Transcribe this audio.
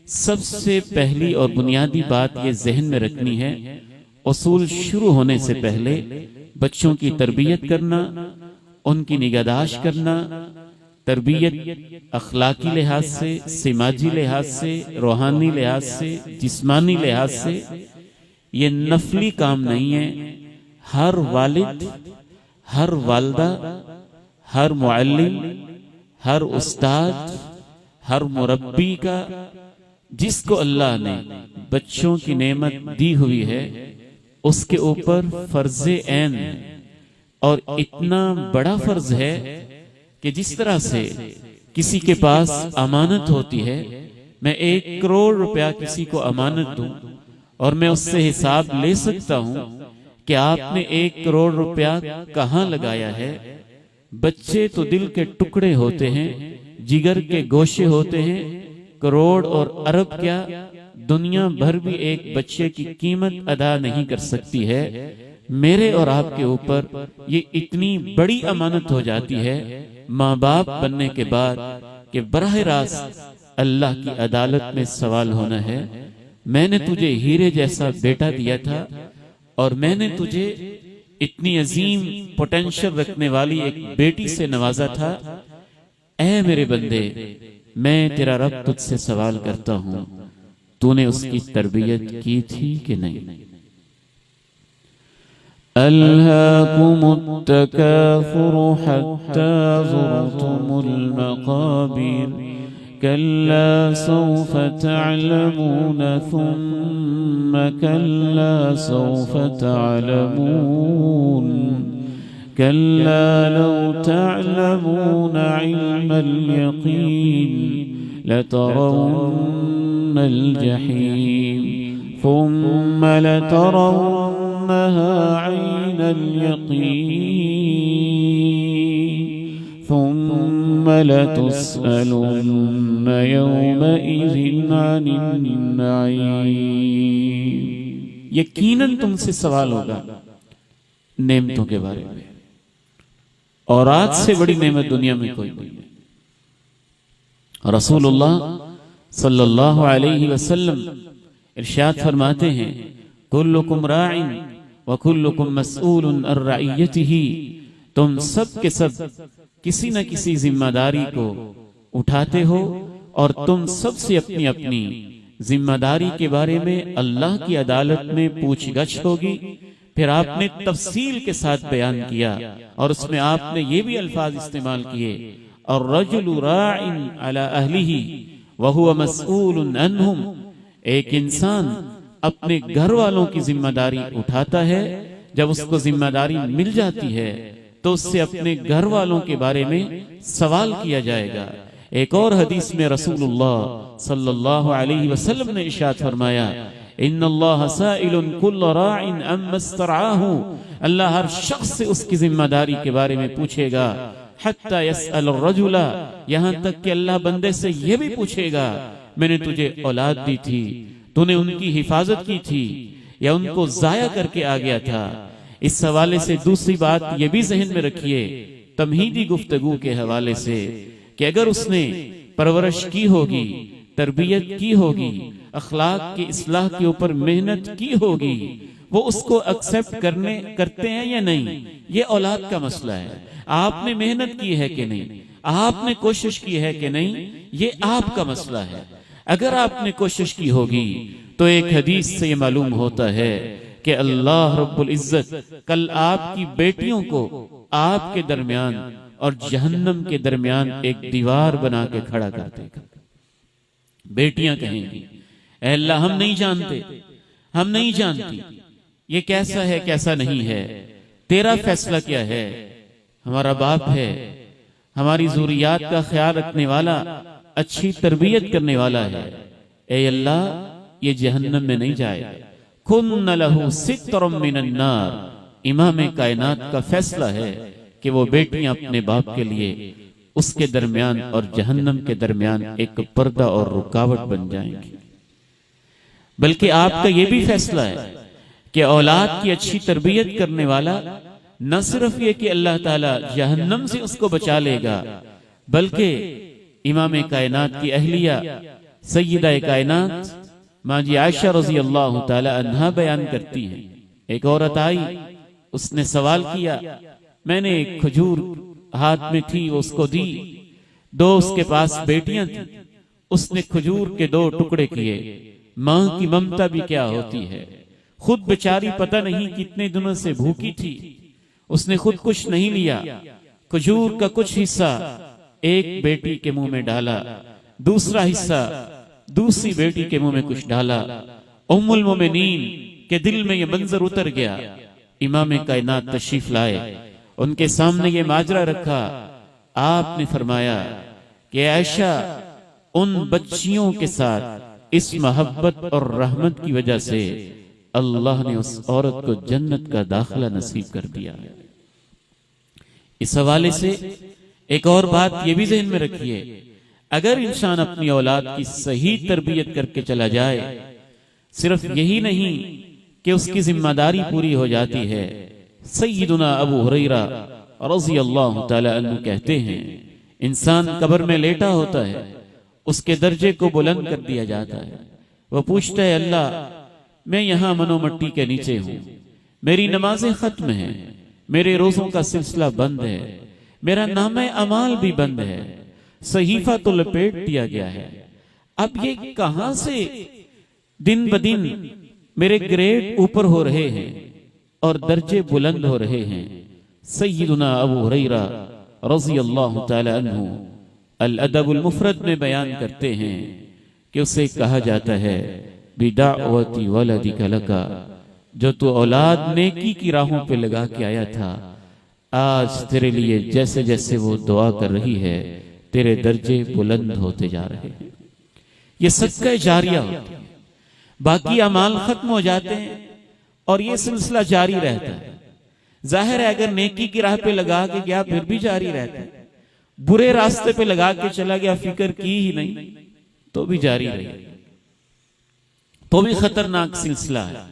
سب سے پہلی اور بنیادی بات یہ ذہن میں رکھنی ہے، اصول شروع ہونے سے پہلے بچوں کی تربیت کرنا، ان کی نگہداشت کرنا، تربیت اخلاقی لحاظ سے، سماجی لحاظ سے، روحانی لحاظ سے، جسمانی لحاظ سے یہ نفلی کام نہیں ہے۔ ہر والد، ہر والدہ، ہر معلم، ہر استاد، ہر مربی کا، جس کو اللہ نے بچوں کی نعمت دی ہوئی ہے، اس کے اوپر فرض عین ہے، اور اتنا بڑا فرض ہے کہ جس طرح سے کسی کے پاس امانت ہوتی ہے، میں 1 کروڑ روپیہ کسی کو امانت دوں اور میں اس سے حساب لے سکتا ہوں کہ آپ نے 1 کروڑ روپیہ کہاں لگایا ہے۔ بچے تو دل کے ٹکڑے ہوتے ہیں، جگر کے گوشے ہوتے ہیں، کروڑ اور ارب کیا، دنیا بھر بھی ایک بچے کی قیمت ادا نہیں کر سکتی ہے۔ میرے اور آپ کے اوپر یہ اتنی بڑی امانت ہو جاتی ہے ماں باپ بننے کے بعد کہ براہ راست اللہ کی عدالت میں سوال ہونا ہے۔ میں نے تجھے ہیرے جیسا بیٹا دیا تھا اور میں نے تجھے اتنی عظیم پوٹینشل رکھنے والی ایک بیٹی سے نوازا تھا، اے میرے بندے، میں تیرا رب تجھ سے سوال کرتا ہوں، تو نے اس کی تربیت کی تھی کہ نہیں؟ ألهاكم التكاثر حتى زرتم المقابر كلا سوف تعلمون ثم كلا سوف تعلمون كلا لو تعلمون علم اليقين لترون الجحيم ثم لترونها عين اليقين ثم لتسألن يومئذ عن النعيم۔ یقیناً تم سے سوال ہوگا نعمتوں کے بارے میں، اور آج سے بڑی نعمت دنیا میں کوئی نہیں ہے۔ رسول اللہ صلی اللہ علیہ وسلم ارشاد فرماتے ہیں، کلکم راع وکلکم مسئول عن رعیتہ، تم سب کے سب کسی نہ کسی ذمہ داری کو اٹھاتے ہو اور تم سب سے اپنی اپنی ذمہ داری کے بارے میں اللہ کی عدالت میں پوچھ گچھ ہوگی۔ پھر آپ نے تفصیل کے ساتھ بیان کیا اور اس میں آپ نے یہ بھی الفاظ استعمال کیے، الرجل راع علی اہلہ وہو مسئول عنہم، ایک انسان اپنے گھر والوں کی ذمہ داری اٹھاتا ہے، جب اس کو ذمہ داری مل جاتی ہے تو اس سے اپنے گھر والوں کے بارے میں سوال کیا جائے گا۔ ایک اور حدیث میں رسول اللہ صلی اللہ علیہ وسلم نے ارشاد فرمایا، ان اللہ سائل کل راع عما استرعاہ، اللہ ہر شخص سے اس کی ذمہ داری کے بارے میں پوچھے گا، حتی یسأل الرجل، یہاں تک کہ اللہ بندے سے یہ بھی پوچھے گا، میں نے تجھے اولاد دی تھی، تو نے ان کی حفاظت کی تھی یا ان کو ضائع کر کے آ گیا تھا؟ اس حوالے سے دوسری بات یہ بھی ذہن میں رکھیے تمہیدی گفتگو کے حوالے سے کہ اگر اس نے پرورش کی ہوگی، تربیت کی ہوگی، اخلاق کی اصلاح کے اوپر محنت کی ہوگی، وہ اس کو ایکسپٹ کرتے ہیں یا نہیں، یہ اولاد کا مسئلہ ہے۔ آپ نے محنت کی ہے کہ نہیں، آپ نے کوشش کی ہے کہ نہیں، یہ آپ کا مسئلہ ہے۔ اگر آپ نے کوشش کی ہوگی تو ایک حدیث سے یہ معلوم ہوتا ہے کہ اللہ رب العزت کل آپ کی بیٹیوں کو آپ کے درمیان اور جہنم کے درمیان ایک دیوار بنا کے کھڑا کر دے گا۔ بیٹیاں کہیں گی، اے اللہ ہم نہیں جانتے، ہم نہیں جانتی یہ کیسا ہے کیسا نہیں ہے، تیرا فیصلہ کیا ہے؟ ہمارا باپ ہے، ہماری ذریات کا خیال رکھنے والا، اچھی تربیت کرنے والا ہے، اے اللہ یہ جہنم میں نہیں جائے۔ کن لہ ستر من النار، امام کائنات کا فیصلہ ہے کہ وہ بیٹیاں اپنے باپ کے لیے اس کے درمیان اور جہنم کے درمیان ایک پردہ اور رکاوٹ بن جائیں گی۔ بلکہ آپ کا یہ بھی فیصلہ ہے کہ اولاد کی اچھی تربیت کرنے والا نہ صرف یہ کہ اللہ تعالی جہنم سے اس کو بچا لے گا، بلکہ امام کائنات کی اہلیہ سیدہ کائنات ماں جی عائشہ رضی اللہ تعالی عنہا بیان کرتی ہیں، ایک عورت آئی، اس نے سوال کیا، میں نے ایک کھجور ہاتھ میں تھی وہ اس کو دی، دو اس کے پاس بیٹیاں تھیں، اس نے کھجور کے 2 ٹکڑے کیے۔ ماں کی ممتا بھی کیا ہوتی ہے، خود بیچاری پتہ نہیں کتنے دنوں سے بھوکی تھی، اس نے خود کچھ نہیں لیا، کھجور کا کچھ حصہ ایک بیٹی کے منہ میں ڈالا، دوسرا حصہ دوسری بیٹی کے منہ میں کچھ ڈالا۔ ام المومنین کے دل میں یہ منظر اتر گیا، امام کائنات تشریف لائے، ان کے سامنے یہ ماجرا رکھا، آپ نے فرمایا کہ عائشہ ان بچیوں کے ساتھ اس محبت اور رحمت کی وجہ سے اللہ نے اس عورت کو جنت کا داخلہ نصیب کر دیا۔ اس حوالے سے ایک اور بات یہ بھی ذہن میں رکھیے، اگر انسان اپنی اولاد کی صحیح تربیت کر کے چلا جائے، صرف یہی نہیں کہ اس کی ذمہ داری پوری ہو جاتی ہے۔ سیدنا ابو ہریرہ رضی اللہ تعالی عنہ کہتے ہیں، انسان قبر میں لیٹا ہوتا ہے، اس کے درجے کو بلند کر دیا جاتا ہے، وہ پوچھتا ہے اللہ میں یہاں منو مٹی کے نیچے ہوں، میری نمازیں ختم ہیں، میرے روزوں کا سلسلہ بند ہے، میرا نامہ اعمال بھی بند ہے، صحیفہ تو لپیٹ دیا گیا ہے، اب یہ کہاں سے دن بدن میرے گریڈ اوپر ہو رہے ہیں اور درجے بلند ہو رہے ہیں۔ سیدنا ابو ہریرہ رضی اللہ تعالی عنہ الادب المفرد میں بیان کرتے ہیں کہ اسے کہا جاتا ہے بدعوت ولدک لکا، جو تو اولاد نیکی کی راہوں پہ لگا کے آیا تھا، آج تیرے لیے جیسے جیسے وہ دعا کر رہی ہے تیرے درجے بلند ہوتے جا رہے ہیں۔ یہ صدقہ جاریہ ہوتی ہے، باقی اعمال ختم ہو جاتے ہیں اور یہ سلسلہ جاری رہتا ہے۔ ظاہر ہے اگر نیکی کی راہ پہ لگا کے گیا پھر بھی جاری رہتا ہے، برے راستے پہ لگا کے چلا گیا فکر کی ہی نہیں تو بھی جاری رہے، تو بھی خطرناک سلسلہ ہے۔